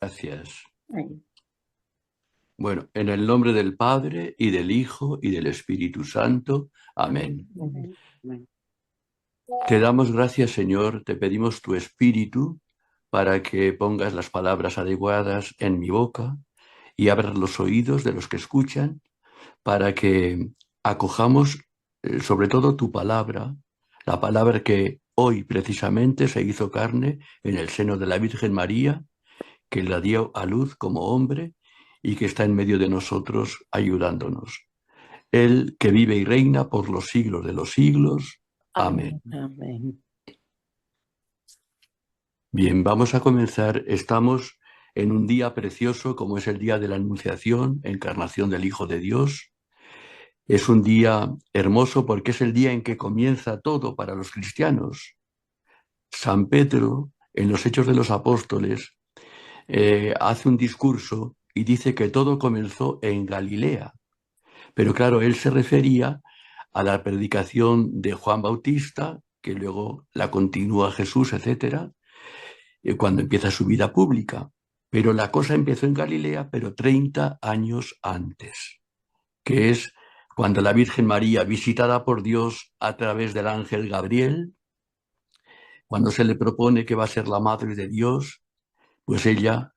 Gracias. Amén. Bueno, en el nombre del Padre, y del Hijo, y del Espíritu Santo. Amén. Amén. Amén. Te damos gracias, Señor, te pedimos tu Espíritu para que pongas las palabras adecuadas en mi boca y abras los oídos de los que escuchan, para que acojamos sobre todo tu palabra, la palabra que hoy precisamente se hizo carne en el seno de la Virgen María, que la dio a luz como hombre y que está en medio de nosotros ayudándonos. Él que vive y reina por los siglos de los siglos. Amén. Amén. Bien, vamos a comenzar. Estamos en un día precioso como es el día de la Anunciación, encarnación del Hijo de Dios. Es un día hermoso porque es el día en que comienza todo para los cristianos. San Pedro, en los Hechos de los Apóstoles, hace un discurso y dice que todo comenzó en Galilea. Pero claro, él se refería a la predicación de Juan Bautista, que luego la continúa Jesús, etcétera, cuando empieza su vida pública. Pero la cosa empezó en Galilea, pero 30 años antes, que es cuando la Virgen María, visitada por Dios a través del ángel Gabriel, cuando se le propone que va a ser la madre de Dios, pues ella,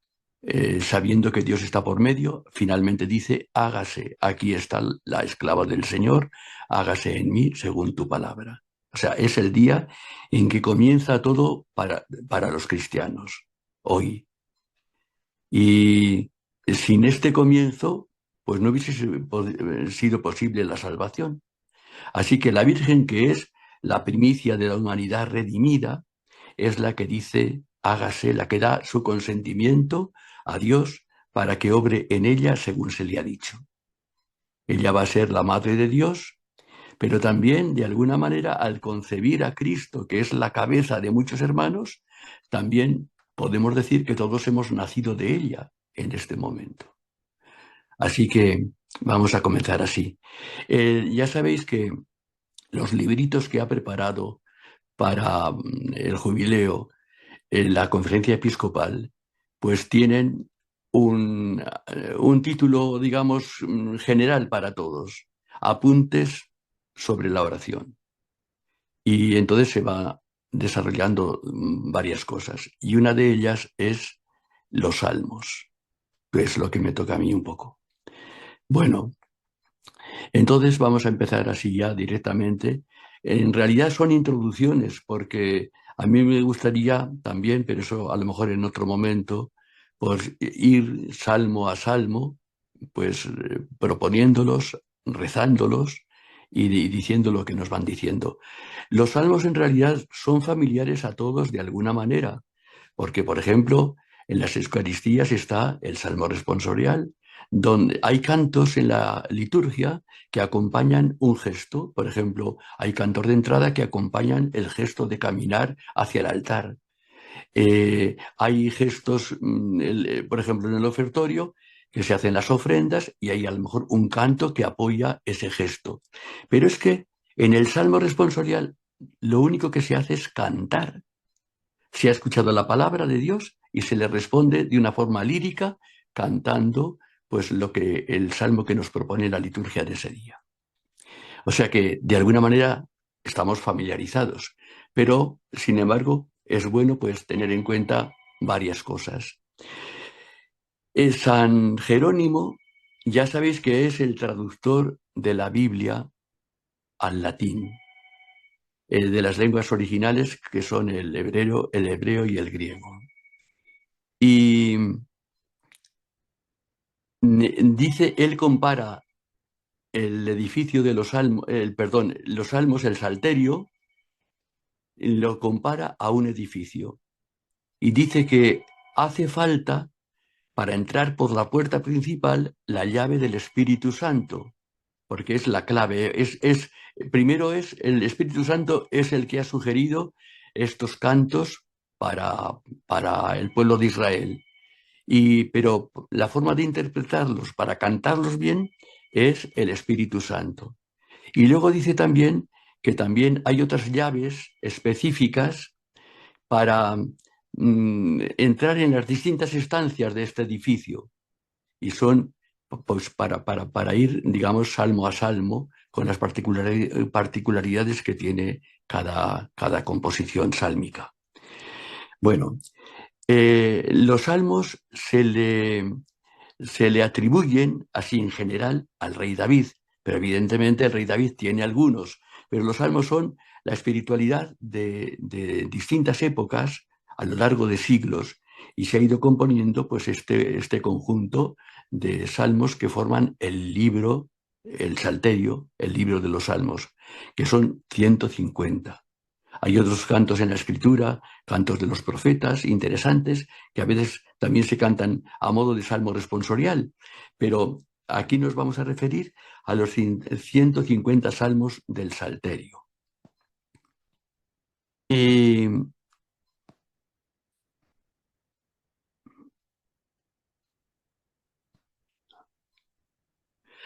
sabiendo que Dios está por medio, finalmente dice: hágase, aquí está la esclava del Señor, hágase en mí según tu palabra. O sea, es el día en que comienza todo para los cristianos, hoy. Y sin este comienzo, pues no hubiese sido posible la salvación. Así que la Virgen, que es la primicia de la humanidad redimida, es la que dice: hágase, la que da su consentimiento a Dios para que obre en ella según se le ha dicho. Ella va a ser la madre de Dios, pero también, de alguna manera, al concebir a Cristo, que es la cabeza de muchos hermanos, también podemos decir que todos hemos nacido de ella en este momento. Así que vamos a comenzar así. Ya sabéis que los libritos que ha preparado para el jubileo en la conferencia episcopal, pues tienen un título, digamos, general para todos: apuntes sobre la oración. Y entonces se va desarrollando varias cosas. Y una de ellas es los salmos, que es lo que me toca a mí un poco. Bueno, entonces vamos a empezar así ya directamente. En realidad son introducciones, porque a mí me gustaría también, pero eso a lo mejor en otro momento, pues ir salmo a salmo, pues proponiéndolos, rezándolos y diciendo lo que nos van diciendo. Los salmos en realidad son familiares a todos de alguna manera, porque, por ejemplo, en las Eucaristías está el Salmo responsorial, donde hay cantos en la liturgia que acompañan un gesto. Por ejemplo, hay cantos de entrada que acompañan el gesto de caminar hacia el altar. Hay gestos, por ejemplo, en el ofertorio, que se hacen las ofrendas y hay a lo mejor un canto que apoya ese gesto. Pero es que en el Salmo responsorial lo único que se hace es cantar. Se ha escuchado la palabra de Dios y se le responde de una forma lírica, cantando pues lo que el salmo que nos propone la liturgia de ese día. O sea que de alguna manera estamos familiarizados, pero sin embargo es bueno pues tener en cuenta varias cosas. San Jerónimo, ya sabéis que es el traductor de la Biblia al latín, de las lenguas originales, que son el hebreo y el griego. Y dice, él compara el edificio de los salmos, los salmos, el salterio, lo compara a un edificio y dice que hace falta, para entrar por la puerta principal, la llave del Espíritu Santo, porque es la clave. Primero es el Espíritu Santo, es el que ha sugerido estos cantos para el pueblo de Israel. Pero la forma de interpretarlos para cantarlos bien es el Espíritu Santo. Y luego dice también que también hay otras llaves específicas para entrar en las distintas estancias de este edificio y son pues para ir, digamos, salmo a salmo con las particularidades que tiene cada composición sálmica. Bueno, los salmos se le atribuyen, así en general, al rey David, pero evidentemente el rey David tiene algunos, pero los salmos son la espiritualidad de distintas épocas a lo largo de siglos y se ha ido componiendo pues este conjunto de salmos que forman el libro, el Salterio, el libro de los salmos, que son 150. Hay otros cantos en la escritura, cantos de los profetas, interesantes, que a veces también se cantan a modo de salmo responsorial, pero aquí nos vamos a referir a los 150 salmos del Salterio. Y,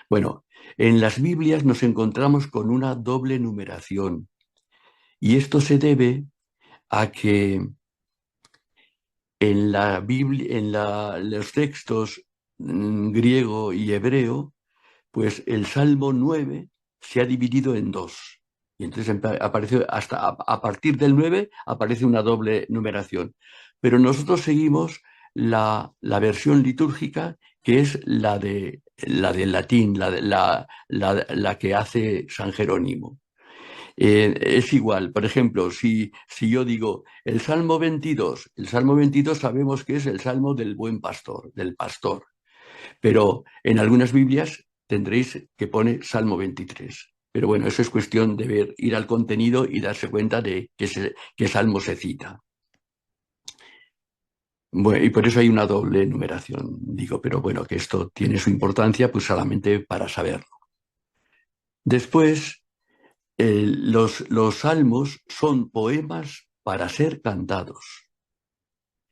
bueno, en las Biblias nos encontramos con una doble numeración y esto se debe a que en la Biblia, los textos griego y hebreo, pues el Salmo 9 se ha dividido en dos. Y entonces aparece hasta a partir del 9 aparece una doble numeración. Pero nosotros seguimos la versión litúrgica que es la del latín, la que hace San Jerónimo. Es igual, por ejemplo, si yo digo el Salmo 22 sabemos que es el Salmo del buen pastor, del pastor. Pero en algunas Biblias tendréis que pone Salmo 23. Pero bueno, eso es cuestión de ver, ir al contenido y darse cuenta de qué salmo se cita. Bueno, y por eso hay una doble numeración, digo, pero bueno, que esto tiene su importancia pues solamente para saberlo. Después, los salmos son poemas para ser cantados,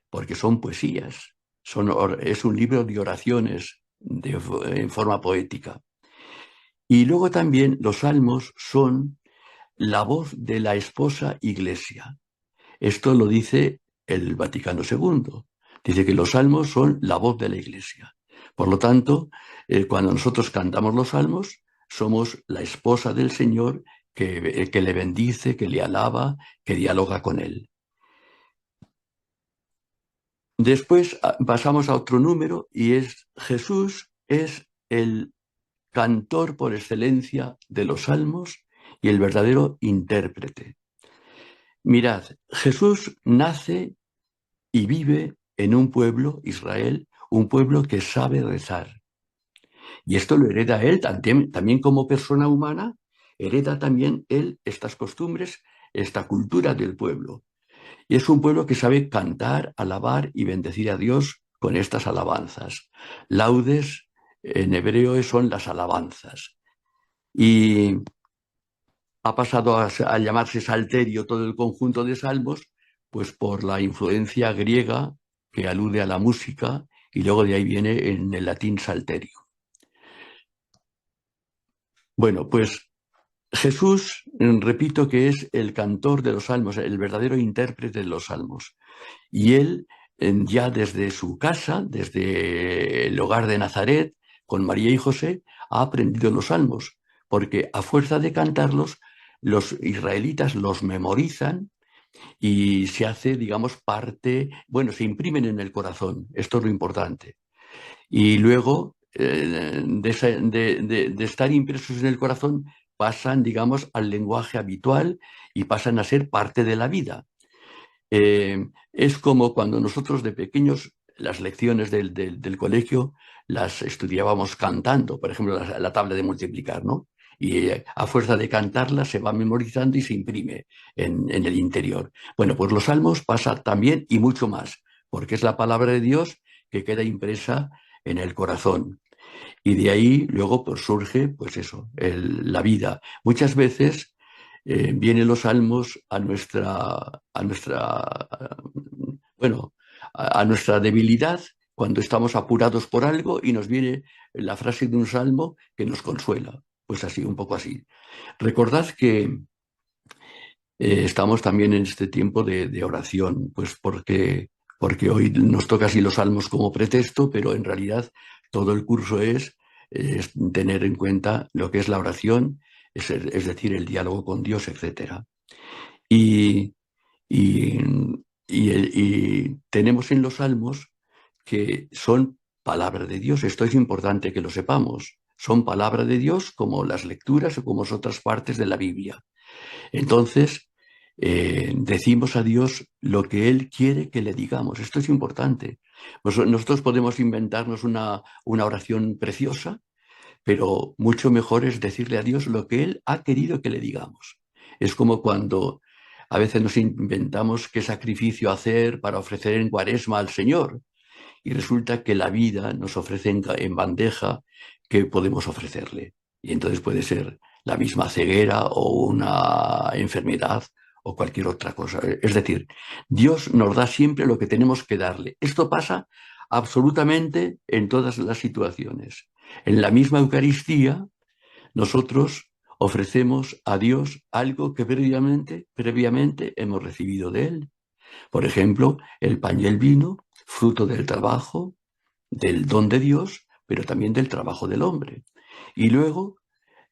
porque son poesías, es un libro de oraciones en forma poética. Y luego también los salmos son la voz de la esposa iglesia. Esto lo dice el Vaticano II. Dice que los salmos son la voz de la iglesia. Por lo tanto, cuando nosotros cantamos los salmos, somos la esposa del Señor que le bendice, que le alaba, que dialoga con él. Después pasamos a otro número y es Jesús es el cantor por excelencia de los salmos y el verdadero intérprete. Mirad, Jesús nace y vive en un pueblo, Israel, un pueblo que sabe rezar. Y esto lo hereda él también como persona humana, hereda también él estas costumbres, esta cultura del pueblo. Y es un pueblo que sabe cantar, alabar y bendecir a Dios con estas alabanzas. Laudes en hebreo son las alabanzas. Y ha pasado a llamarse salterio todo el conjunto de salmos, pues por la influencia griega que alude a la música y luego de ahí viene en el latín salterio. Bueno, pues Jesús, repito que es el cantor de los salmos, el verdadero intérprete de los salmos. Y él, ya desde su casa, desde el hogar de Nazaret, con María y José, ha aprendido los salmos, porque a fuerza de cantarlos, los israelitas los memorizan y se hace, digamos, parte, bueno, se imprimen en el corazón, esto es lo importante. Y luego, de estar impresos en el corazón, pasan, digamos, al lenguaje habitual y pasan a ser parte de la vida. Es como cuando nosotros de pequeños las lecciones del colegio las estudiábamos cantando, por ejemplo, la tabla de multiplicar, ¿no? Y a fuerza de cantarla se va memorizando y se imprime en el interior. Bueno, pues los salmos pasa también y mucho más, porque es la palabra de Dios que queda impresa en el corazón. Y de ahí luego pues surge, pues eso, la vida. Muchas veces vienen los salmos bueno, a nuestra debilidad cuando estamos apurados por algo y nos viene la frase de un salmo que nos consuela. Pues así, un poco así. Recordad que estamos también en este tiempo de oración, pues porque porque hoy nos toca así los salmos como pretexto, pero en realidad todo el curso es tener en cuenta lo que es la oración, es decir, el diálogo con Dios, etcétera. Y, y, y tenemos en los salmos que son palabra de Dios. Esto es importante que lo sepamos. Son palabra de Dios como las lecturas o como otras partes de la Biblia. Entonces, decimos a Dios lo que Él quiere que le digamos. Esto es importante. Nosotros podemos inventarnos una oración preciosa, pero mucho mejor es decirle a Dios lo que Él ha querido que le digamos. Es como cuando a veces nos inventamos qué sacrificio hacer para ofrecer en Cuaresma al Señor y resulta que la vida nos ofrece en bandeja qué podemos ofrecerle. Y entonces puede ser la misma ceguera o una enfermedad o cualquier otra cosa. Es decir, Dios nos da siempre lo que tenemos que darle. Esto pasa absolutamente en todas las situaciones. En la misma Eucaristía, nosotros ofrecemos a Dios algo que previamente hemos recibido de Él. Por ejemplo, el pan y el vino, fruto del trabajo, del don de Dios, pero también del trabajo del hombre. Y luego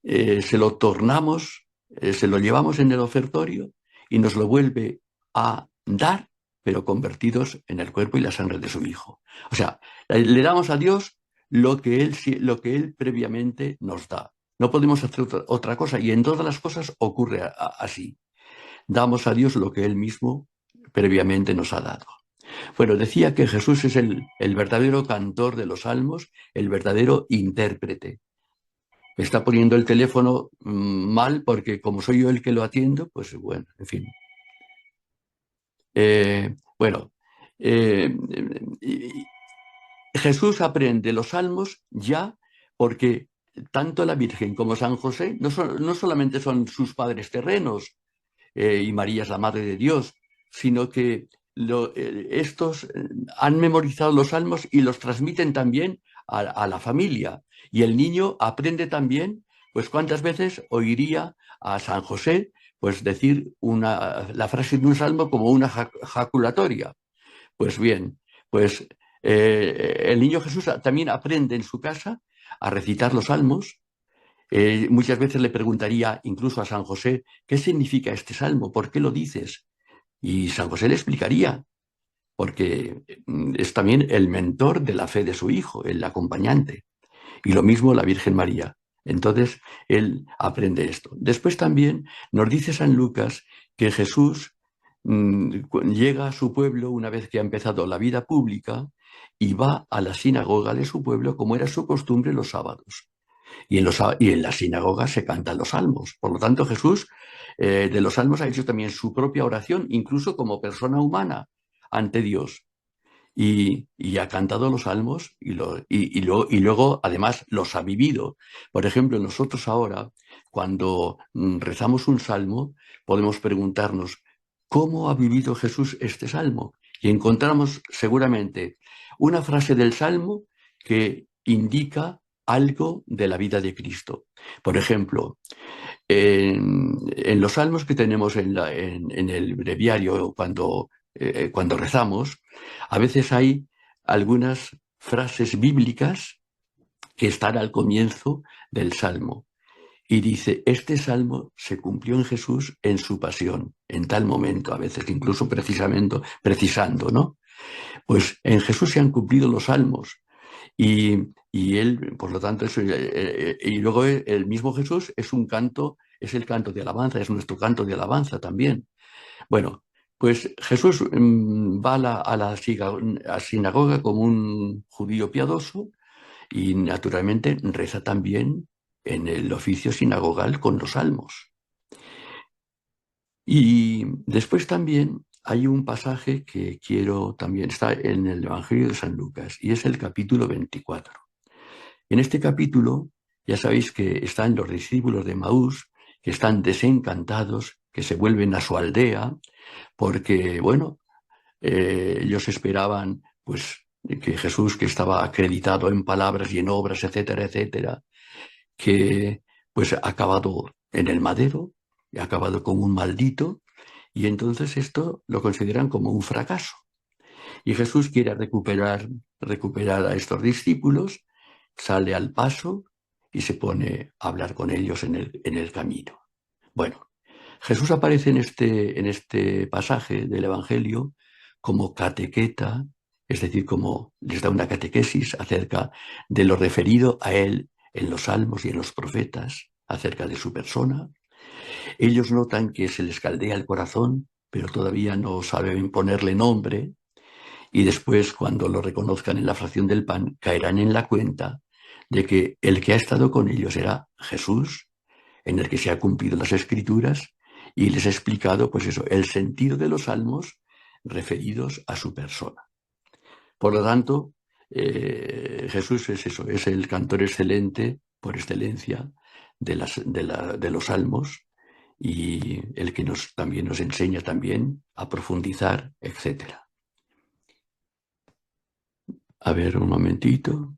se lo tornamos, se lo llevamos en el ofertorio y nos lo vuelve a dar, pero convertidos en el cuerpo y la sangre de su Hijo. O sea, le damos a Dios lo que Él previamente nos da. No podemos hacer otra cosa y en todas las cosas ocurre así. Damos a Dios lo que Él mismo previamente nos ha dado. Bueno, decía que Jesús es el verdadero cantor de los salmos, el verdadero intérprete. Me está poniendo el teléfono mal porque como soy yo el que lo atiendo, pues bueno, en fin. Bueno, eh, y Jesús aprende los salmos ya porque tanto la Virgen como San José no solamente son sus padres terrenos, y María es la Madre de Dios, sino que estos han memorizado los salmos y los transmiten también a la familia. Y el niño aprende también, pues cuántas veces oiría a San José pues decir la frase de un salmo como una jaculatoria. Pues bien, pues el niño Jesús también aprende en su casa a recitar los salmos. Muchas veces le preguntaría incluso a San José, ¿qué significa este salmo? ¿Por qué lo dices? Y San José le explicaría, porque es también el mentor de la fe de su hijo, el acompañante. Y lo mismo la Virgen María. Entonces, él aprende esto. Después también nos dice San Lucas que Jesús llega a su pueblo una vez que ha empezado la vida pública y va a la sinagoga de su pueblo como era su costumbre los sábados. Y en la sinagoga se cantan los salmos. Por lo tanto, Jesús de los salmos ha hecho también su propia oración, incluso como persona humana ante Dios. Y ha cantado los salmos y luego, además, los ha vivido. Por ejemplo, nosotros ahora, cuando rezamos un salmo, podemos preguntarnos, ¿cómo ha vivido Jesús este salmo? Y encontramos seguramente una frase del salmo que indica algo de la vida de Cristo. Por ejemplo, en los salmos que tenemos en el breviario cuando rezamos, a veces hay algunas frases bíblicas que están al comienzo del salmo. Y dice, este salmo se cumplió en Jesús en su pasión, en tal momento, a veces incluso precisando, ¿no? Pues en Jesús se han cumplido los salmos. Y él, por lo tanto, y luego el mismo Jesús es un canto, es el canto de alabanza, es nuestro canto de alabanza también. Bueno, pues Jesús va a sinagoga como un judío piadoso y naturalmente reza también en el oficio sinagogal con los salmos. Y después también hay un pasaje que quiero también, está en el Evangelio de San Lucas y es el capítulo 24. En este capítulo, ya sabéis que están los discípulos de Maús, que están desencantados, que se vuelven a su aldea, porque, bueno, ellos esperaban, pues, que Jesús, que estaba acreditado en palabras y en obras, etcétera, etcétera, que, pues, ha acabado en el madero, ha acabado como un maldito, y entonces esto lo consideran como un fracaso. Y Jesús quiere recuperar a estos discípulos, sale al paso y se pone a hablar con ellos en el camino. Bueno, Jesús aparece en este pasaje del Evangelio como catequeta, es decir, como les da una catequesis acerca de lo referido a él en los salmos y en los profetas, acerca de su persona. Ellos notan que se les caldea el corazón, pero todavía no saben ponerle nombre, y después, cuando lo reconozcan en la fracción del pan, caerán en la cuenta de que el que ha estado con ellos era Jesús, en el que se han cumplido las escrituras, y les he explicado, pues eso, el sentido de los salmos referidos a su persona. Por lo tanto, Jesús es eso, es el cantor excelente por excelencia de los salmos, y el que también nos enseña también a profundizar, etcétera. A ver, un momentito.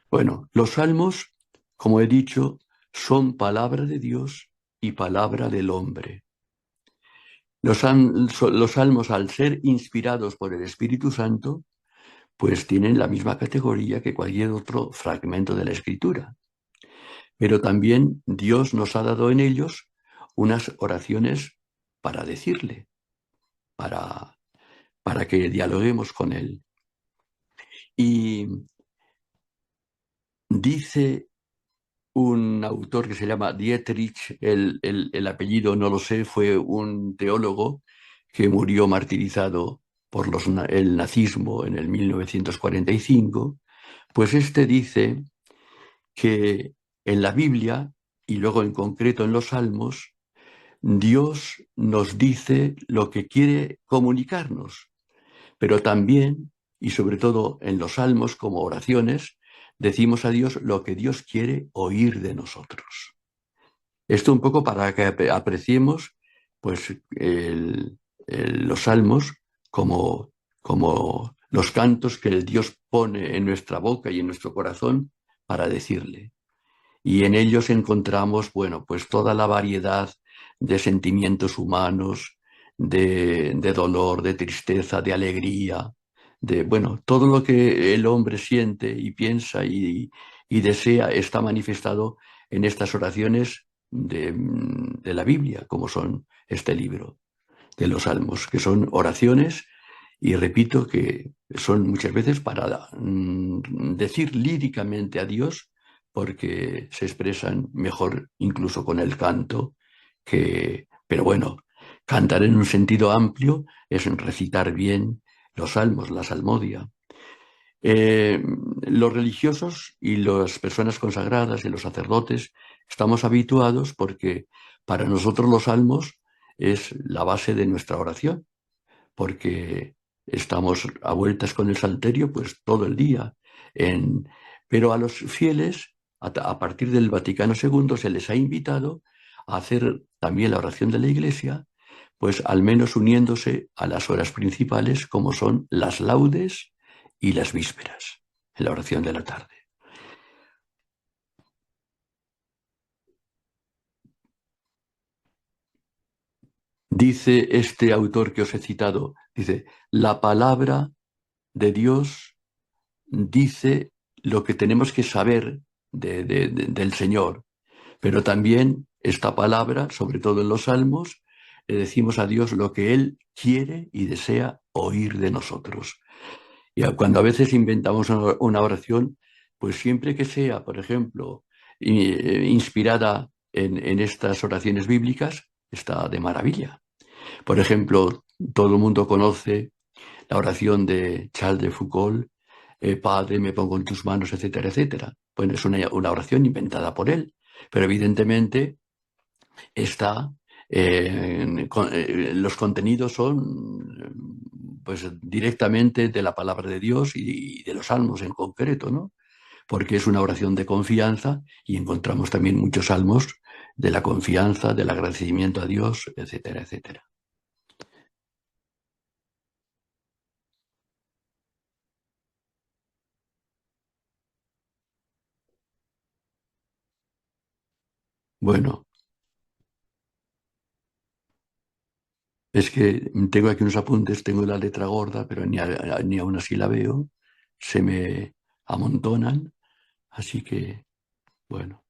Bueno, los salmos, como he dicho, son palabra de Dios y palabra del hombre. Los salmos, al ser inspirados por el Espíritu Santo, pues tienen la misma categoría que cualquier otro fragmento de la Escritura. Pero también Dios nos ha dado en ellos unas oraciones para decirle, para, para que dialoguemos con Él. Y dice un autor que se llama Dietrich, el apellido no lo sé, fue un teólogo que murió martirizado por el nazismo en el 1945, pues este dice que en la Biblia, y luego en concreto en los Salmos, Dios nos dice lo que quiere comunicarnos, pero también, y sobre todo en los Salmos como oraciones, decimos a Dios lo que Dios quiere oír de nosotros. Esto un poco para que apreciemos pues, los salmos como los cantos que el Dios pone en nuestra boca y en nuestro corazón para decirle. Y en ellos encontramos, bueno, pues toda la variedad de sentimientos humanos, de dolor, de tristeza, de alegría, bueno, todo lo que el hombre siente y piensa y desea está manifestado en estas oraciones de la Biblia, como son este libro de los Salmos, que son oraciones, y repito que son muchas veces para decir líricamente a Dios, porque se expresan mejor incluso con el canto, pero bueno, cantar en un sentido amplio es recitar bien los salmos, la salmodia. Los religiosos y las personas consagradas y los sacerdotes estamos habituados porque para nosotros los salmos es la base de nuestra oración, porque estamos a vueltas con el salterio pues todo el día. Pero a los fieles, a partir del Vaticano II, se les ha invitado a hacer también la oración de la Iglesia, pues al menos uniéndose a las horas principales como son las laudes y las vísperas, en la oración de la tarde. Dice este autor que os he citado, dice, la palabra de Dios dice lo que tenemos que saber del Señor, pero también esta palabra, sobre todo en los salmos, le decimos a Dios lo que Él quiere y desea oír de nosotros. Y cuando a veces inventamos una oración, pues siempre que sea, por ejemplo, inspirada en estas oraciones bíblicas, está de maravilla. Por ejemplo, todo el mundo conoce la oración de Charles de Foucault, Padre, me pongo en tus manos, etcétera, etcétera. Bueno, es una oración inventada por él, pero evidentemente está, los contenidos son pues directamente de la palabra de Dios y de los salmos en concreto, ¿no? Porque es una oración de confianza y encontramos también muchos salmos de la confianza, del agradecimiento a Dios, etcétera, etcétera. Bueno, es que tengo aquí unos apuntes, tengo la letra gorda, pero ni aún así la veo, se me amontonan, así que, bueno.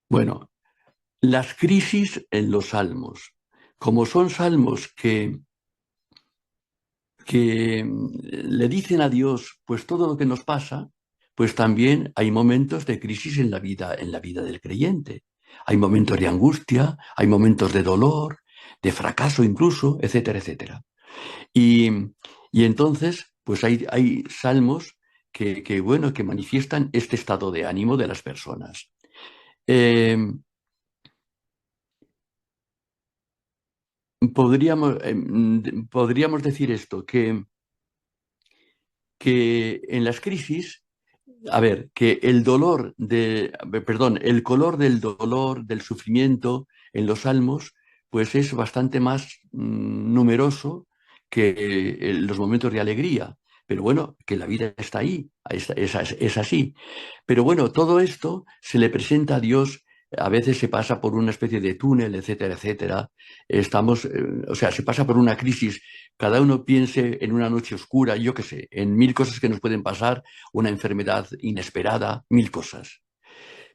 Bueno, las crisis en los salmos. Como son salmos que le dicen a Dios pues todo lo que nos pasa, pues también hay momentos de crisis en la vida del creyente. Hay momentos de angustia, hay momentos de dolor, de fracaso incluso, etcétera, etcétera. Y, y entonces, pues hay salmos bueno, que manifiestan este estado de ánimo de las personas. Eh, podríamos decir esto, que en las crisis, a ver, que el dolor perdón, el color del dolor, del sufrimiento en los salmos, pues es bastante más numeroso que los momentos de alegría. Pero bueno, que la vida está ahí, es así. Pero bueno, todo esto se le presenta a Dios, a veces se pasa por una especie de túnel, etcétera, etcétera. O sea, se pasa por una crisis, cada uno piense en una noche oscura, yo qué sé, en mil cosas que nos pueden pasar, una enfermedad inesperada, mil cosas.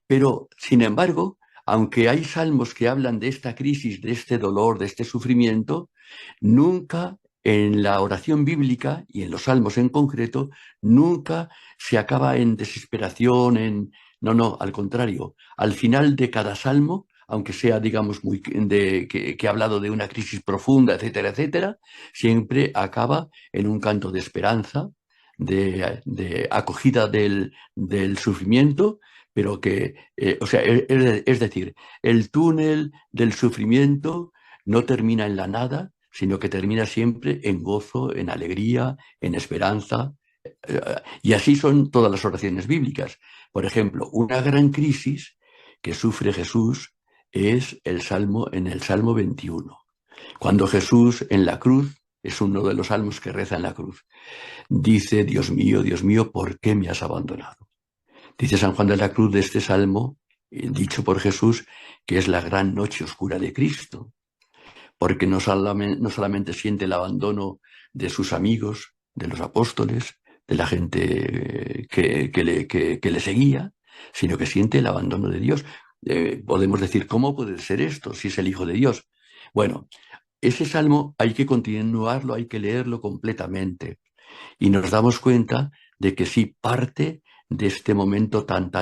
Pero, sin embargo, aunque hay salmos que hablan de esta crisis, de este dolor, de este sufrimiento, nunca en la oración bíblica y en los salmos en concreto, nunca se acaba en desesperación, en... No, no, al contrario. Al final de cada salmo, aunque sea, digamos, que ha hablado de una crisis profunda, etcétera, etcétera, siempre acaba en un canto de esperanza, de acogida del sufrimiento, pero que, o sea, es decir, el túnel del sufrimiento no termina en la nada, sino que termina siempre en gozo, en alegría, en esperanza. Y así son todas las oraciones bíblicas. Por ejemplo, una gran crisis que sufre Jesús es en el Salmo 21. Cuando Jesús en la cruz, es uno de los salmos que reza en la cruz, dice, Dios mío, ¿por qué me has abandonado? Dice San Juan de la Cruz de este salmo, dicho por Jesús, que es la gran noche oscura de Cristo, porque no solamente siente el abandono de sus amigos, de los apóstoles, de la gente que le seguía, sino que siente el abandono de Dios. Podemos decir, ¿cómo puede ser esto si es el Hijo de Dios? Bueno, ese salmo hay que continuarlo, hay que leerlo completamente. Y nos damos cuenta de que sí parte de este momento tan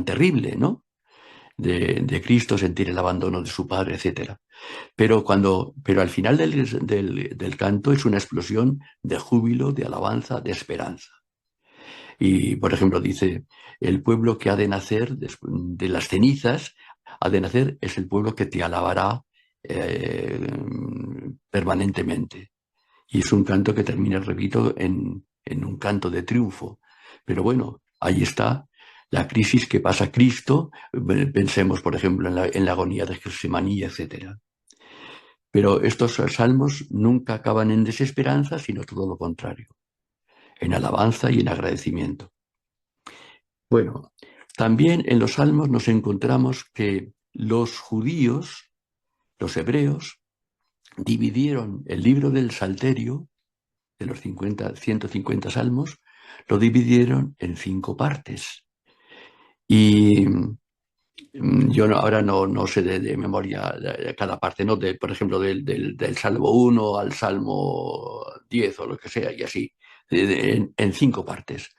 terrible, ¿no? De Cristo, sentir el abandono de su padre, etcétera. Pero al final del canto es una explosión de júbilo, de alabanza, de esperanza. Y, por ejemplo, dice, el pueblo que ha de nacer de las cenizas, ha de nacer, es el pueblo que te alabará eh, permanentemente. Y es un canto que termina, repito, en un canto de triunfo. Pero bueno, ahí está la crisis que pasa Cristo. Pensemos, por ejemplo, en la agonía de Getsemaní, etcétera. Pero estos salmos nunca acaban en desesperanza, sino todo lo contrario, en alabanza y en agradecimiento. Bueno, también en los salmos nos encontramos que los judíos, los hebreos, dividieron el libro del Salterio, de los 150 salmos, lo dividieron en 5 partes. Y yo ahora no sé de memoria cada parte, ¿no? Por ejemplo, del Salmo 1 al Salmo 10 o lo que sea, y así, en 5 partes.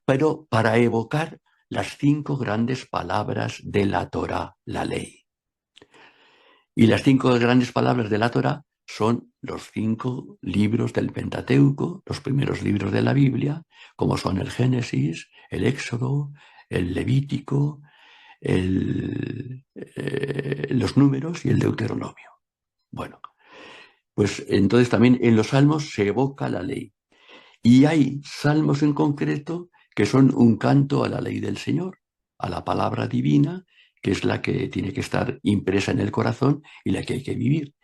Pero para evocar las 5 grandes palabras de la Torá, la ley. Y las 5 grandes palabras de la Torá son los 5 libros del Pentateuco, los primeros libros de la Biblia, como son el Génesis, el Éxodo, el Levítico, los Números y el Deuteronomio. Bueno, pues entonces también en los salmos se evoca la ley. Y hay salmos en concreto que son un canto a la ley del Señor, a la palabra divina, que es la que tiene que estar impresa en el corazón y la que hay que vivir.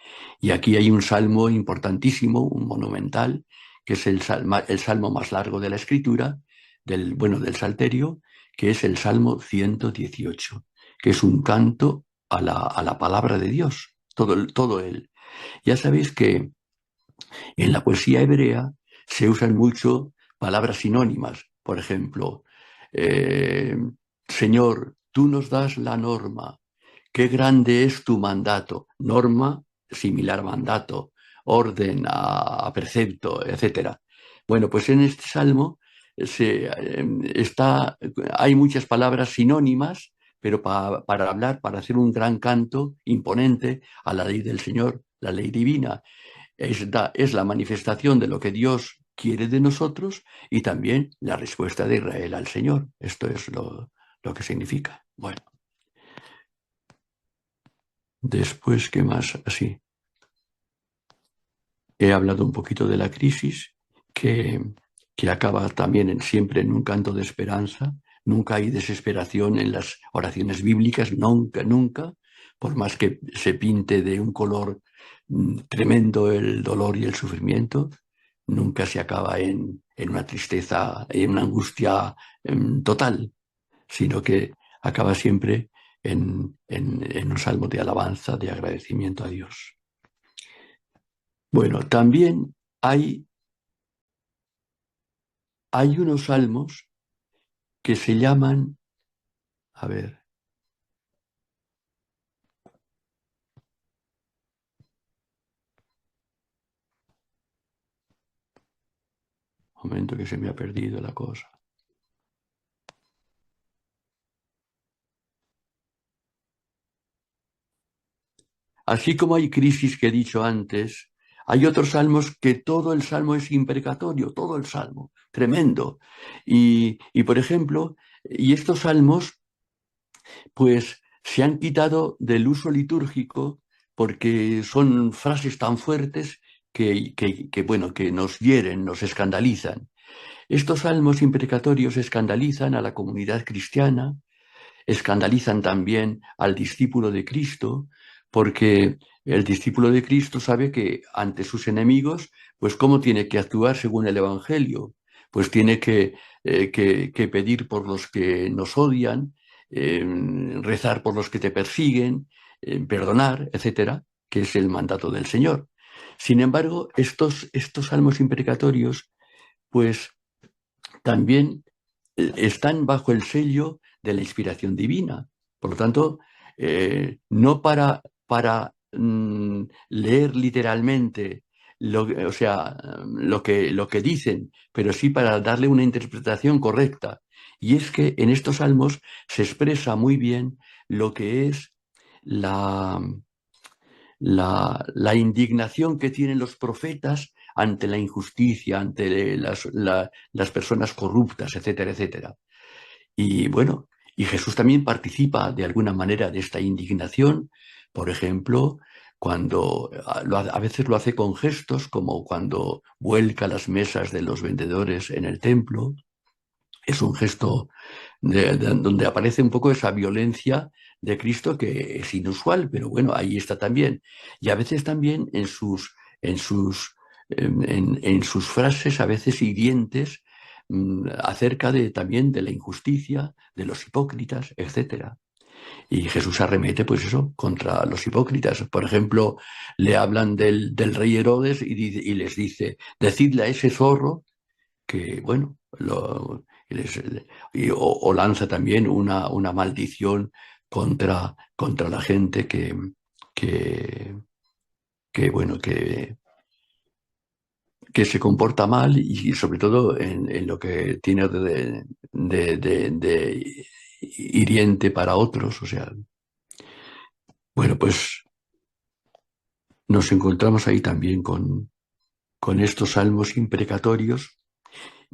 Y aquí hay un salmo importantísimo, un monumental, que es el salmo más largo de la Escritura, del Salterio, que es el Salmo 118, que es un canto a la palabra de Dios, todo él. Ya sabéis que en la poesía hebrea se usan mucho palabras sinónimas. Por ejemplo, eh, Señor, tú nos das la norma. Qué grande es tu mandato. Norma, similar a mandato. Orden a precepto, etcétera. Bueno, pues en este salmo hay muchas palabras sinónimas, pero para hablar, para hacer un gran canto imponente a la ley del Señor, la ley divina. Es la manifestación de lo que Dios quiere de nosotros y también la respuesta de Israel al Señor. Esto es lo que significa. Bueno, después, ¿qué más? Así, he hablado un poquito de la crisis, que, que acaba también siempre en un canto de esperanza. Nunca hay desesperación en las oraciones bíblicas, nunca, nunca, por más que se pinte de un color tremendo el dolor y el sufrimiento, nunca se acaba en una tristeza, en una angustia total, sino que acaba siempre en un salmo de alabanza, de agradecimiento a Dios. Bueno, también hay unos salmos que se llaman, a ver, un momento que se me ha perdido la cosa. Así como hay crisis que he dicho antes, hay otros salmos que todo el salmo es imprecatorio, todo el salmo, tremendo. Por ejemplo, y estos salmos pues se han quitado del uso litúrgico porque son frases tan fuertes bueno, que nos hieren, nos escandalizan. Estos salmos imprecatorios escandalizan a la comunidad cristiana, escandalizan también al discípulo de Cristo, porque el discípulo de Cristo sabe que ante sus enemigos, pues cómo tiene que actuar según el Evangelio, pues tiene que pedir por los que nos odian, rezar por los que te persiguen, perdonar, etcétera, que es el mandato del Señor. Sin embargo, estos salmos imprecatorios, pues también están bajo el sello de la inspiración divina. Por lo tanto, no para leer literalmente o sea, lo que dicen, pero sí para darle una interpretación correcta. Y es que en estos salmos se expresa muy bien lo que es la, la indignación que tienen los profetas ante la injusticia, ante las personas corruptas, etcétera, etcétera. Y bueno, y Jesús también participa de alguna manera de esta indignación, por ejemplo, cuando a veces lo hace con gestos, como cuando vuelca las mesas de los vendedores en el templo. Es un gesto donde aparece un poco esa violencia de Cristo que es inusual, pero bueno, ahí está también. Y a veces también en sus frases, a veces hirientes, acerca también de la injusticia, de los hipócritas, etcétera. Y Jesús arremete, pues eso, contra los hipócritas. Por ejemplo, le hablan del rey Herodes y les dice, decidle a ese zorro que, bueno, o lanza también una maldición contra la gente que, bueno, que se comporta mal y sobre todo en lo que tiene de hiriente para otros. O sea, bueno, pues nos encontramos ahí también con estos salmos imprecatorios.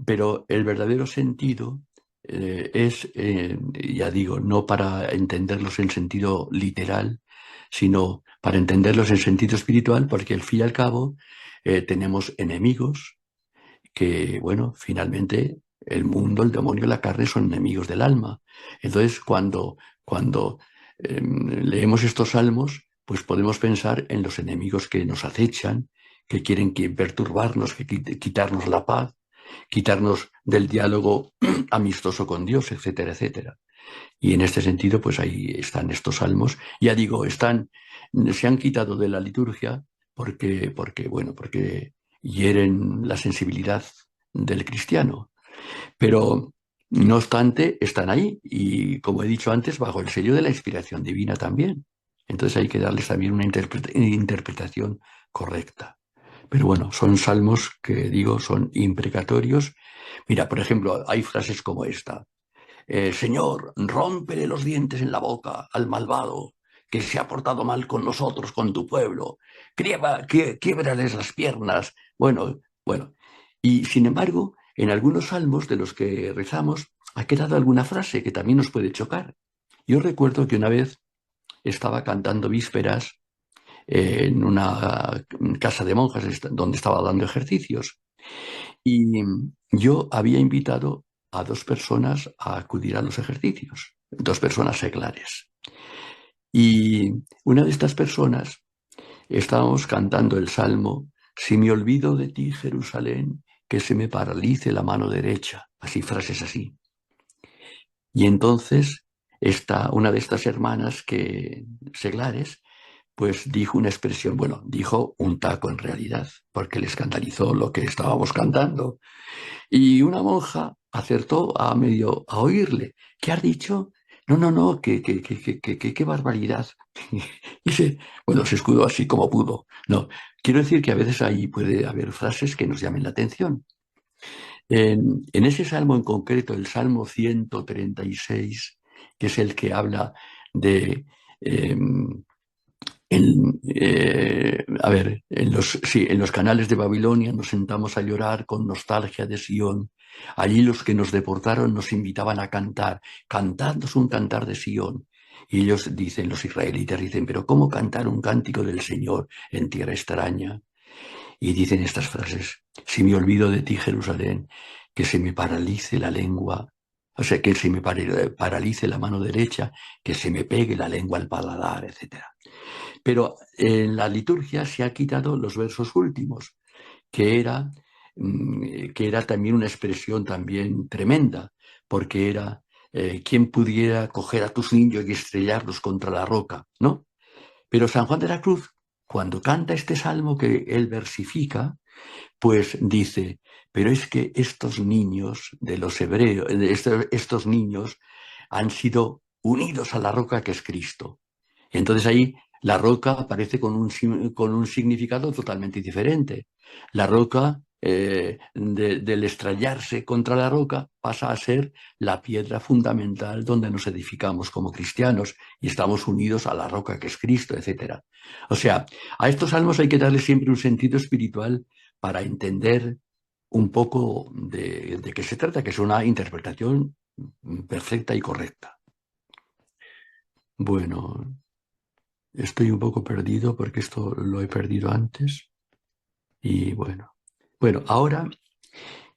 Pero el verdadero sentido ya digo, no para entenderlos en sentido literal, sino para entenderlos en sentido espiritual, porque al fin y al cabo tenemos enemigos que, bueno, finalmente el mundo, el demonio, la carne son enemigos del alma. Entonces, cuando leemos estos salmos, pues podemos pensar en los enemigos que nos acechan, que quieren perturbarnos, que quitarnos la paz, quitarnos del diálogo amistoso con Dios, etcétera, etcétera. Y en este sentido, pues ahí están estos salmos. Ya digo, se han quitado de la liturgia porque hieren la sensibilidad del cristiano. Pero, no obstante, están ahí y, como he dicho antes, bajo el sello de la inspiración divina también. Entonces hay que darles también una interpretación correcta. Pero bueno, son salmos que digo, son imprecatorios. Mira, por ejemplo, hay frases como esta. Señor, rómpele los dientes en la boca al malvado, que se ha portado mal con nosotros, con tu pueblo. Quiébrales las piernas. Bueno. Y sin embargo, en algunos salmos de los que rezamos ha quedado alguna frase que también nos puede chocar. Yo recuerdo que una vez estaba cantando vísperas en una casa de monjas donde estaba dando ejercicios. Y yo había invitado a dos personas a acudir a los ejercicios, dos personas seglares. Y una de estas personas estábamos cantando el salmo, si me olvido de ti, Jerusalén, que se me paralice la mano derecha, así frases así. Y entonces una de estas hermanas seglares, pues dijo una expresión, bueno, dijo un taco en realidad, porque le escandalizó lo que estábamos cantando. Y una monja acertó a oírle. ¿Qué has dicho? No, no, no, qué barbaridad. Y se escudó así como pudo. No, quiero decir que a veces ahí puede haber frases que nos llamen la atención. En ese salmo en concreto, el Salmo 136, que es el que habla de eh, a ver, en los canales de Babilonia nos sentamos a llorar con nostalgia de Sion. Allí los que nos deportaron nos invitaban a cantar, cantadnos un cantar de Sion. Y ellos dicen, los israelitas dicen, pero ¿cómo cantar un cántico del Señor en tierra extraña? Y dicen estas frases, si me olvido de ti, Jerusalén, que se me paralice la lengua, o sea, que se me paralice la mano derecha, que se me pegue la lengua al paladar, etcétera. Pero en la liturgia se ha quitado los versos últimos, que era, que era también una expresión también tremenda, porque era quién pudiera coger a tus niños y estrellarlos contra la roca, ¿no? Pero San Juan de la Cruz, cuando canta este salmo que él versifica, pues dice, pero es que estos niños de los hebreos, estos niños han sido unidos a la roca que es Cristo. Entonces ahí la roca aparece con un significado totalmente diferente. La roca, del estrellarse contra la roca, pasa a ser la piedra fundamental donde nos edificamos como cristianos y estamos unidos a la roca que es Cristo, etc. O sea, a estos salmos hay que darle siempre un sentido espiritual para entender un poco de qué se trata, que es una interpretación perfecta y correcta. Bueno, estoy un poco perdido porque esto lo he perdido antes. Y bueno, ahora,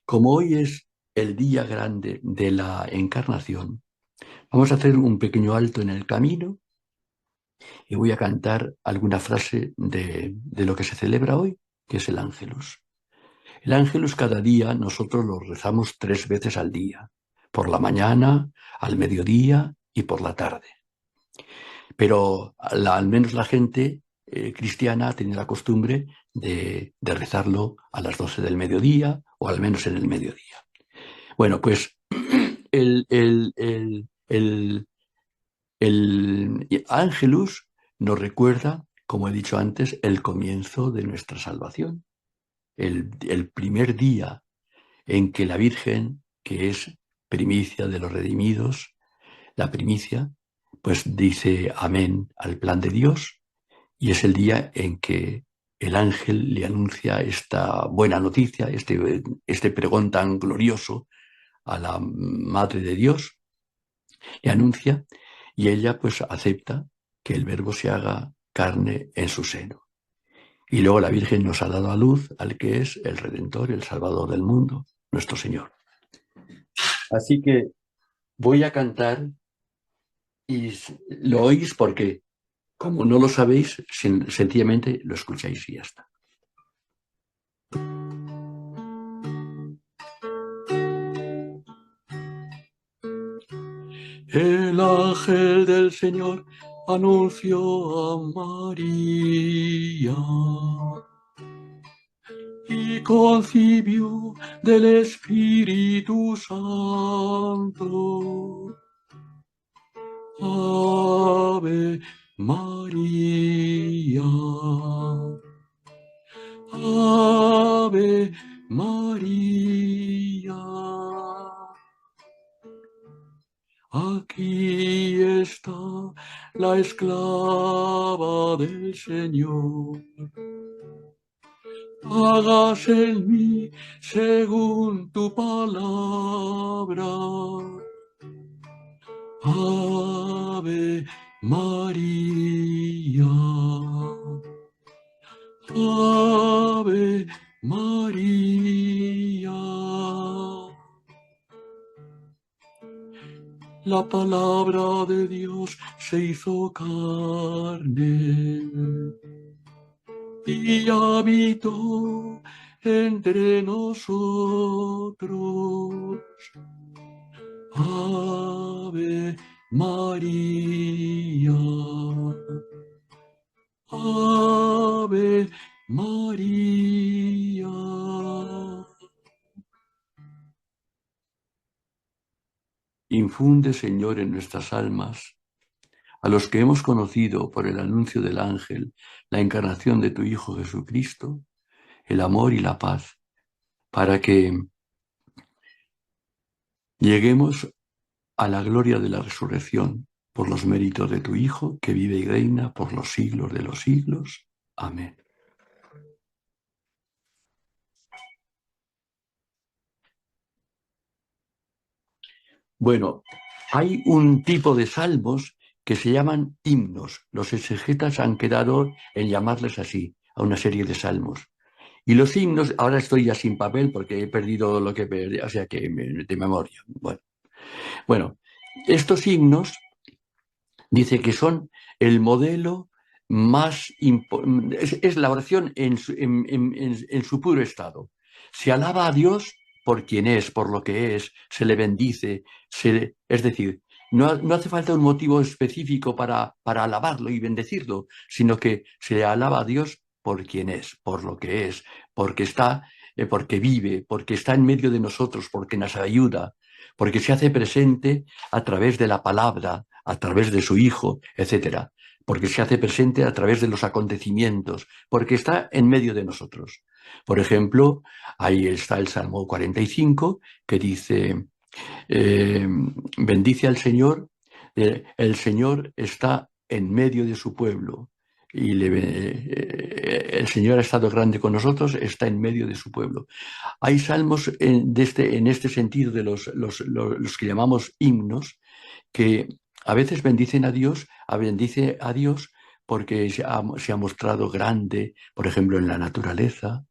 como hoy es el día grande de la Encarnación, vamos a hacer un pequeño alto en el camino y voy a cantar alguna frase de lo que se celebra hoy, que es el Ángelus. El Ángelus cada día nosotros lo rezamos 3 veces al día, por la mañana, al mediodía y por la tarde. Pero al menos la gente cristiana tiene la costumbre de rezarlo a las 12 del mediodía o al menos en el mediodía. Bueno, pues el, el, el, el, el Ángelus nos recuerda, como he dicho antes, el comienzo de nuestra salvación. El primer día en que la Virgen, que es primicia de los redimidos, la primicia, pues dice amén al plan de Dios. Y es el día en que el ángel le anuncia esta buena noticia, este pregón tan glorioso a la Madre de Dios, le anuncia y ella pues acepta que el Verbo se haga carne en su seno. Y luego la Virgen nos ha dado a luz al que es el Redentor, el Salvador del mundo, nuestro Señor. Así que voy a cantar y lo oís porque, como no lo sabéis, sencillamente lo escucháis y ya está. El ángel del Señor anunció a María y concibió del Espíritu Santo. Ave María, Ave María. Aquí está la esclava del Señor. Hágase en mí según tu palabra. Ave María, Ave María. La palabra de Dios se hizo carne y habitó entre nosotros. Ave María, Ave María. Infunde, Señor, en nuestras almas, a los que hemos conocido por el anuncio del ángel la encarnación de tu Hijo Jesucristo, el amor y la paz, para que lleguemos a la gloria de la resurrección por los méritos de tu Hijo, que vive y reina por los siglos de los siglos. Amén. Bueno, hay un tipo de salmos que se llaman himnos. Los exegetas han quedado en llamarles así, a una serie de salmos. Y los himnos, ahora estoy ya sin papel porque he perdido lo que perdí, o sea que de memoria. Bueno, estos himnos dice que son el modelo más es la oración en su puro estado. Se alaba a Dios por quien es, por lo que es, se le bendice, es decir, no hace falta un motivo específico para alabarlo y bendecirlo, sino que se alaba a Dios por quien es, por lo que es, porque está, porque vive, porque está en medio de nosotros, porque nos ayuda, porque se hace presente a través de la palabra, a través de su Hijo, etcétera, porque se hace presente a través de los acontecimientos, porque está en medio de nosotros. Por ejemplo, ahí está el Salmo 45, que dice, bendice al Señor, el Señor está en medio de su pueblo, y el Señor ha estado grande con nosotros, está en medio de su pueblo. Hay salmos en este sentido de los que llamamos himnos, que a veces bendice a Dios porque se ha mostrado grande, por ejemplo, en la naturaleza,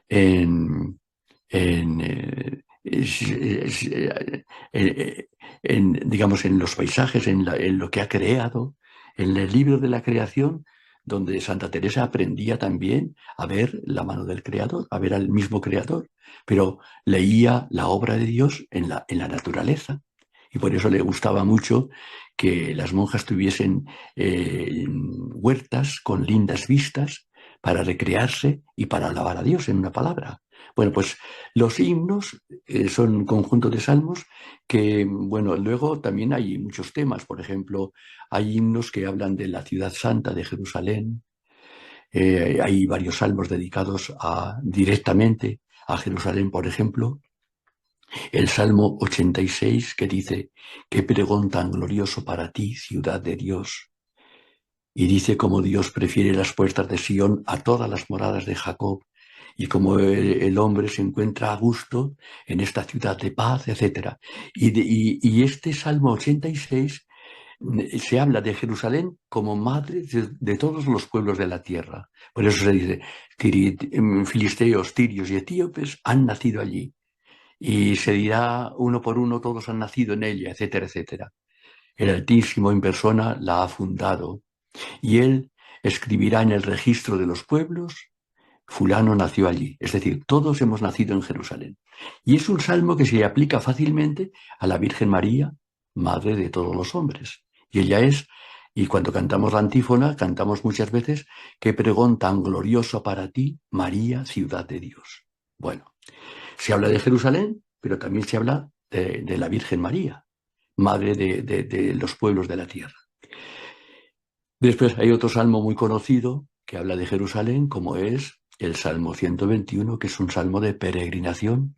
en, en, digamos, en los paisajes, en lo que ha creado, en el libro de la creación, donde Santa Teresa aprendía también a ver la mano del Creador, a ver al mismo Creador, pero leía la obra de Dios en la naturaleza. Y por eso le gustaba mucho que las monjas tuviesen huertas con lindas vistas para recrearse y para alabar a Dios, en una palabra. Bueno, pues los himnos son un conjunto de salmos que, bueno, luego también hay muchos temas. Por ejemplo, hay himnos que hablan de la ciudad santa de Jerusalén. Hay varios salmos dedicados directamente a Jerusalén, por ejemplo. El Salmo 86 que dice, qué pregón tan glorioso para ti, ciudad de Dios. Y dice cómo Dios prefiere las puertas de Sión a todas las moradas de Jacob, y cómo el hombre se encuentra a gusto en esta ciudad de paz, etc. Y este Salmo 86 se habla de Jerusalén como madre de todos los pueblos de la tierra. Por eso se dice, filisteos, tirios y etíopes han nacido allí. Y se dirá uno por uno, todos han nacido en ella, etcétera, etcétera. El Altísimo en persona la ha fundado y él escribirá en el registro de los pueblos, fulano nació allí. Es decir, todos hemos nacido en Jerusalén. Y es un salmo que se aplica fácilmente a la Virgen María, madre de todos los hombres. Y ella es, y cuando cantamos la antífona, cantamos muchas veces, qué pregón tan glorioso para ti, María, ciudad de Dios. Bueno, se habla de Jerusalén, pero también se habla de la Virgen María, madre de los pueblos de la tierra. Después hay otro salmo muy conocido que habla de Jerusalén, como es el Salmo 121, que es un salmo de peregrinación.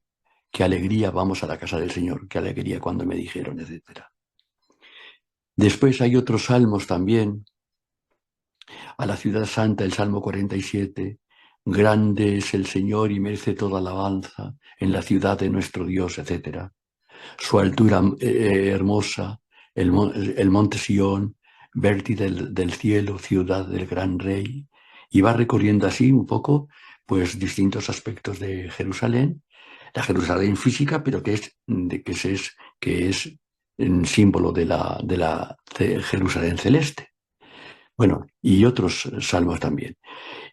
Qué alegría vamos a la casa del Señor, qué alegría cuando me dijeron, etcétera. Después hay otros salmos también, a la ciudad santa, el Salmo 47, grande es el Señor y merece toda alabanza en la ciudad de nuestro Dios, etcétera. Su altura hermosa, el monte Sión, vértice del cielo, ciudad del gran rey, y va recorriendo así un poco pues distintos aspectos de Jerusalén, la Jerusalén física, pero que es un símbolo de la Jerusalén celeste. Bueno, y otros salmos también.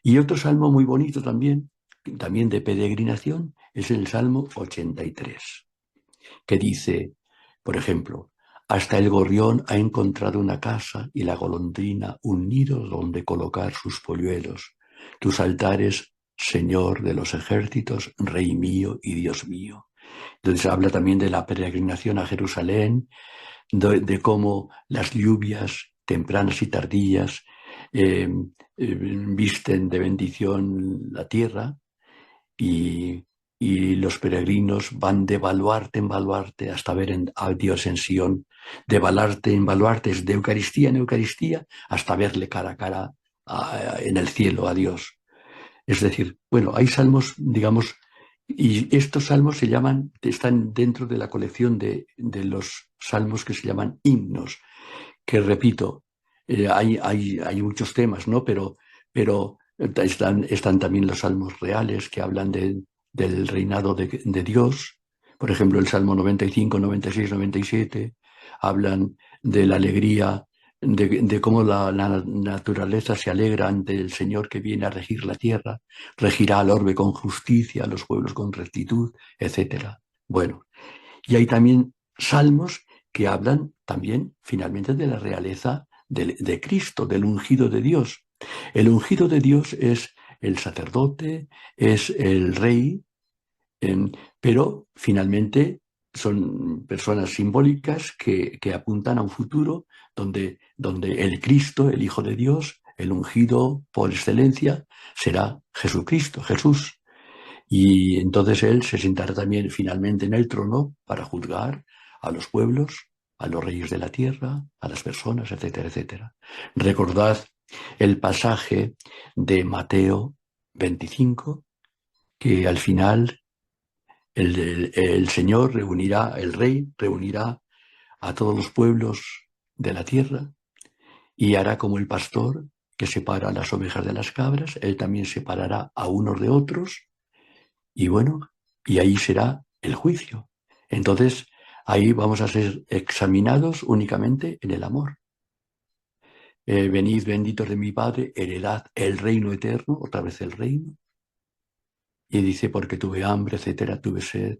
Y otro salmo muy bonito también de peregrinación, es el Salmo 83 que dice, por ejemplo, hasta el gorrión ha encontrado una casa y la golondrina un nido donde colocar sus polluelos. Tus altares, Señor de los ejércitos, Rey mío y Dios mío. Entonces habla también de la peregrinación a Jerusalén, de cómo las lluvias tempranas y tardías eh, visten de bendición la tierra y, y los peregrinos van de baluarte en baluarte hasta ver a Dios en Sion, de baluarte en baluartes, de Eucaristía en Eucaristía, hasta verle cara a cara en el cielo a Dios. Es decir, bueno, hay salmos, digamos, y estos salmos están dentro de la colección de los salmos que se llaman himnos, que repito, hay muchos temas, ¿no? Pero están también los salmos reales que hablan del reinado de Dios. Por ejemplo, el Salmo 95, 96, 97 hablan de la alegría, de cómo la naturaleza se alegra ante el Señor que viene a regir la tierra, regirá al orbe con justicia, a los pueblos con rectitud, etcétera. Bueno, y hay también salmos que hablan también finalmente de la realeza de Cristo, del ungido de Dios. El ungido de Dios es el sacerdote, es el rey, em, pero finalmente son personas simbólicas que apuntan a un futuro donde el Cristo, el Hijo de Dios, el ungido por excelencia, será Jesucristo, Jesús. Y entonces él se sentará también finalmente en el trono para juzgar a los pueblos, a los reyes de la tierra, a las personas, etcétera, etcétera. Recordad el pasaje de Mateo 25, que al final el Señor reunirá, el Rey reunirá a todos los pueblos de la tierra y hará como el pastor que separa las ovejas de las cabras, él también separará a unos de otros. Y bueno, y ahí será el juicio. Entonces, ahí vamos a ser examinados únicamente en el amor. Venid benditos de mi Padre, heredad el reino eterno, otra vez el reino. Y dice, porque tuve hambre, etcétera, tuve sed,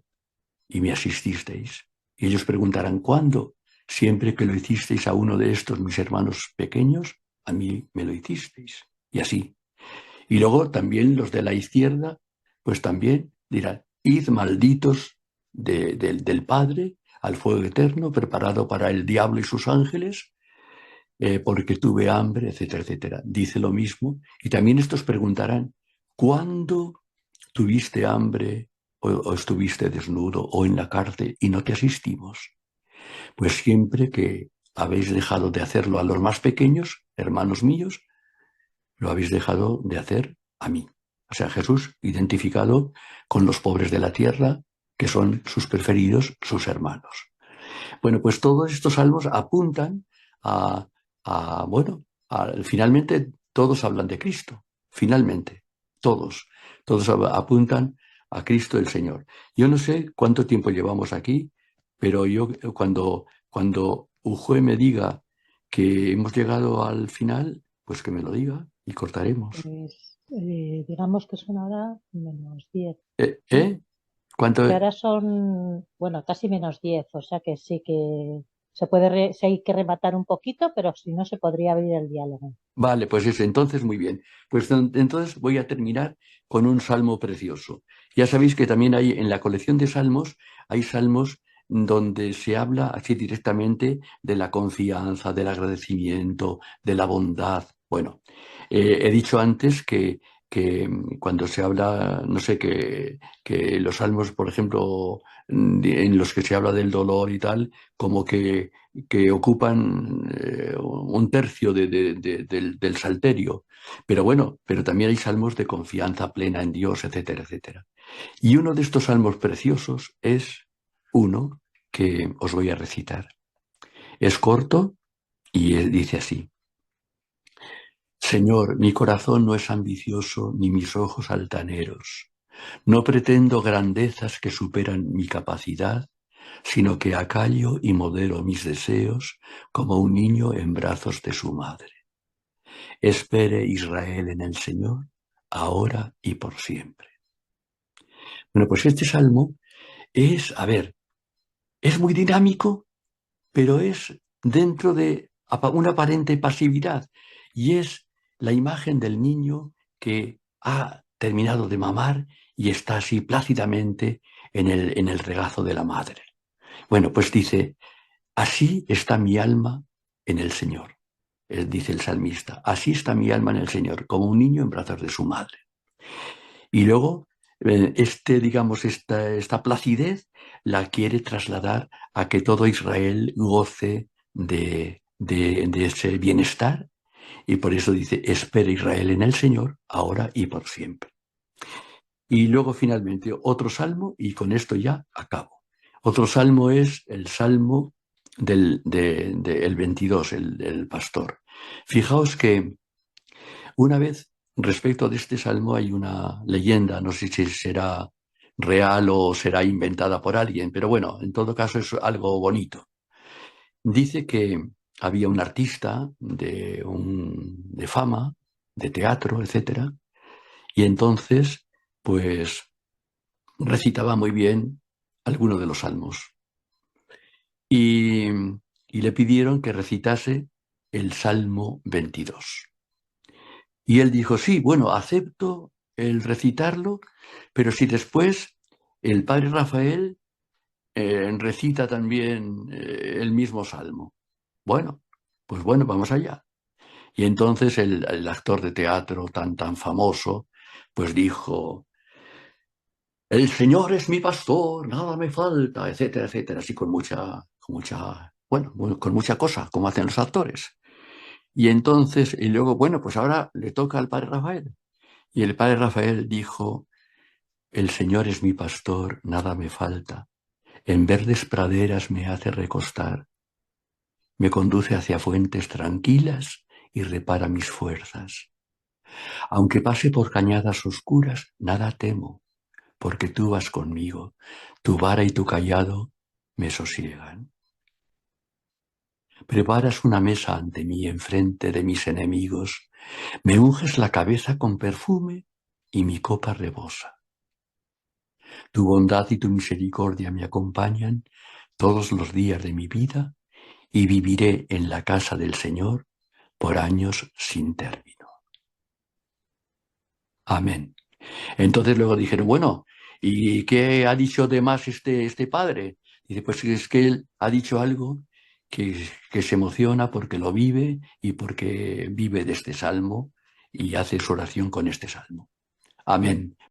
y me asististeis. Y ellos preguntarán, ¿cuándo? Siempre que lo hicisteis a uno de estos mis hermanos pequeños, a mí me lo hicisteis. Y así. Y luego también los de la izquierda, pues también dirán, id malditos del Padre al fuego eterno preparado para el diablo y sus ángeles, porque tuve hambre, etcétera, etcétera. Dice lo mismo. Y también estos preguntarán, ¿cuándo tuviste hambre o estuviste desnudo o en la cárcel y no te asistimos? Pues siempre que habéis dejado de hacerlo a los más pequeños, hermanos míos, lo habéis dejado de hacer a mí. O sea, Jesús identificado con los pobres de la tierra, que son sus preferidos, sus hermanos. Bueno, pues todos estos salmos apuntan a, bueno, finalmente todos hablan de Cristo, finalmente, todos apuntan a Cristo el Señor. Yo no sé cuánto tiempo llevamos aquí, pero yo cuando Ujue me diga que hemos llegado al final, pues que me lo diga y cortaremos. Pues Digamos que son ahora -10, ¿no? ¿Eh? ¿Cuánto? Que ahora son, bueno, casi -10, o sea que sí que sí hay que rematar un poquito, pero si no se podría abrir el diálogo. Vale, pues eso, entonces muy bien. Pues entonces voy a terminar con un salmo precioso. Ya sabéis que también hay en la colección de salmos, hay salmos donde se habla así directamente de la confianza, del agradecimiento, de la bondad. Bueno, he dicho antes que cuando se habla, no sé, que los salmos, por ejemplo, en los que se habla del dolor y tal, como que ocupan un tercio del salterio. Pero bueno, pero también hay salmos de confianza plena en Dios, etcétera, etcétera. Y uno de estos salmos preciosos es uno que os voy a recitar. Es corto y dice así. Señor, mi corazón no es ambicioso ni mis ojos altaneros. No pretendo grandezas que superan mi capacidad, sino que acallo y modero mis deseos como un niño en brazos de su madre. Espere Israel en el Señor, ahora y por siempre. Bueno, pues este salmo es, a ver, es muy dinámico, pero es dentro de una aparente pasividad, y es la imagen del niño que ha terminado de mamar y está así plácidamente en el regazo de la madre. Bueno, pues dice, así está mi alma en el Señor, dice el salmista, así está mi alma en el Señor, como un niño en brazos de su madre. Y luego, digamos, esta placidez la quiere trasladar a que todo Israel goce de ese bienestar, y por eso dice, espera Israel en el Señor, ahora y por siempre. Y luego finalmente otro salmo, y con esto ya acabo. Otro salmo es el salmo el 22, el pastor. Fijaos que una vez, respecto de este salmo, hay una leyenda, no sé si será real o será inventada por alguien, pero bueno, en todo caso es algo bonito. Dice que había un artista de fama, de teatro, etcétera, y entonces, pues, recitaba muy bien alguno de los salmos. Y, y le pidieron que recitase el Salmo 22. Y él dijo, sí, bueno, acepto el recitarlo, pero si después el padre Rafael recita también el mismo salmo. Bueno, pues bueno, vamos allá. Y entonces el actor de teatro tan famoso, pues dijo, el Señor es mi pastor, nada me falta, etcétera, etcétera, así con mucha cosa, como hacen los actores. Y entonces, y luego, bueno, pues ahora le toca al padre Rafael. Y el padre Rafael dijo, el Señor es mi pastor, nada me falta. En verdes praderas me hace recostar. Me conduce hacia fuentes tranquilas y repara mis fuerzas. Aunque pase por cañadas oscuras, nada temo, porque tú vas conmigo. Tu vara y tu cayado me sosiegan. Preparas una mesa ante mí enfrente de mis enemigos. Me unges la cabeza con perfume y mi copa rebosa. Tu bondad y tu misericordia me acompañan todos los días de mi vida y viviré en la casa del Señor por años sin término. Amén. Entonces luego dijeron, bueno, ¿y qué ha dicho de más este padre? Dice, pues es que él ha dicho algo que se emociona porque lo vive y porque vive de este salmo y hace su oración con este salmo. Amén.